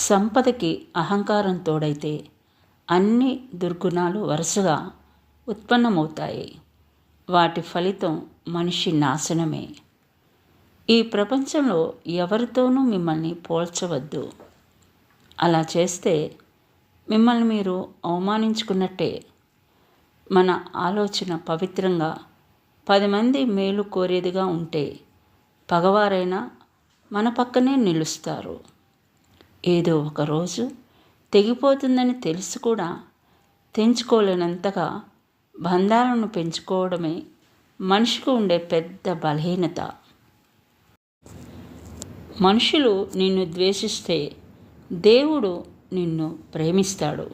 సంపదకి అహంకారం తోడైతే అన్ని దుర్గుణాలు వరుసగా ఉత్పన్నమవుతాయి. వాటి ఫలితం మనిషి నాశనమే. ఈ ప్రపంచంలో ఎవరితోనూ మిమ్మల్ని పోల్చవద్దు. అలా చేస్తే మిమ్మల్ని మీరు అవమానించుకున్నట్టే. మన ఆలోచన పవిత్రంగా 10 మంది మేలు కోరేదిగా ఉంటే పగవారైనా మన పక్కనే నిలుస్తారు. ఏదో ఒకరోజు తెగిపోతుందని తెలిసి కూడా తెంచుకోలేనంతగా బంధాలను పెంచుకోవడమే మనిషికి ఉండే పెద్ద బలహీనత. మనుషులు నిన్ను ద్వేషిస్తే దేవుడు నిన్ను ప్రేమిస్తాడు.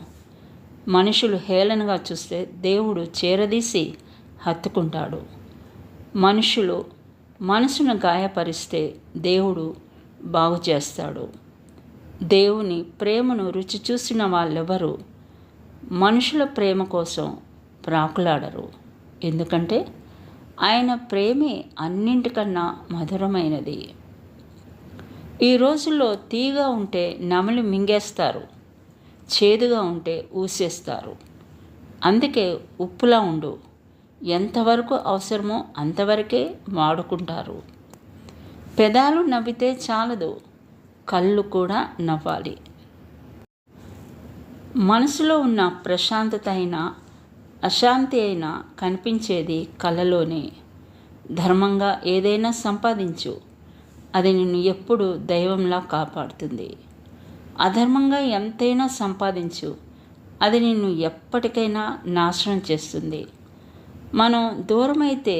మనుషులు హేళనగా చూస్తే దేవుడు చేరదీసి హత్తుకుంటాడు. మనుషులు మనసును గాయపరిస్తే దేవుడు బాగు చేస్తాడు. దేవుని ప్రేమను రుచి చూసిన వాళ్ళెవరూ మనుషుల ప్రేమ కోసం ప్రాకులాడరు. ఎందుకంటే ఆయన ప్రేమే అన్నింటికన్నా మధురమైనది. ఈ రోజుల్లో తీగా ఉంటే నమిలి మింగేస్తారు, చేదుగా ఉంటే ఊసేస్తారు. అందుకే ఉప్పులా ఉండు, ఎంతవరకు అవసరమో అంతవరకే వాడుకుంటారు. పెదాలు నవ్వితే చాలదు, కళ్ళు కూడా నవ్వాలి. మనసులో ఉన్న ప్రశాంతత అయినా అశాంతి అయినా కనిపించేది కళ్ళలోనే. ధర్మంగా ఏదైనా సంపాదించు, అది నిన్ను ఎప్పుడు దైవంలా కాపాడుతుంది. అధర్మంగా ఎంతైనా సంపాదించు, అది నిన్ను ఎప్పటికైనా నాశనం చేస్తుంది. మనం దూరమైతే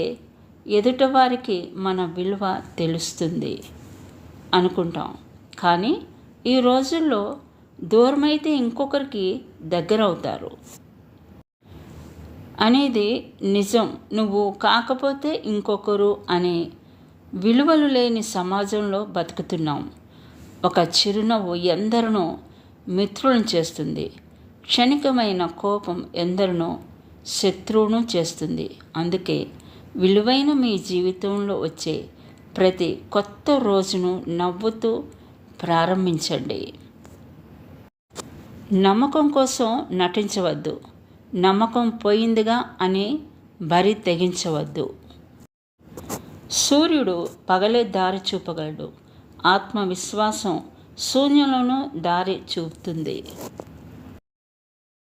ఎదుటివారికి మన విలువ తెలుస్తుంది అనుకుంటాం. కానీ ఈ రోజుల్లో దూరమైతే ఇంకొకరికి దగ్గర అవుతారు అనేది నిజం. నువ్వు కాకపోతే ఇంకొకరు అనే విలువలు లేని సమాజంలో బతుకుతున్నాం. ఒక చిరునవ్వు ఎందరినో మిత్రులను చేస్తుంది. క్షణికమైన కోపం ఎందరినో శత్రువును చేస్తుంది. అందుకే విలువైన మీ జీవితంలో వచ్చే ప్రతి కొత్త రోజును నవ్వుతూ ప్రారంభించండి. నమ్మకం కోసం నటించవద్దు. నమ్మకం పోయిందిగా అని బరి తెగించవద్దు. సూర్యుడు పగలే దారి చూపగలడు, ఆత్మవిశ్వాసం శూన్యంలోనూ దారి చూపుతుంది.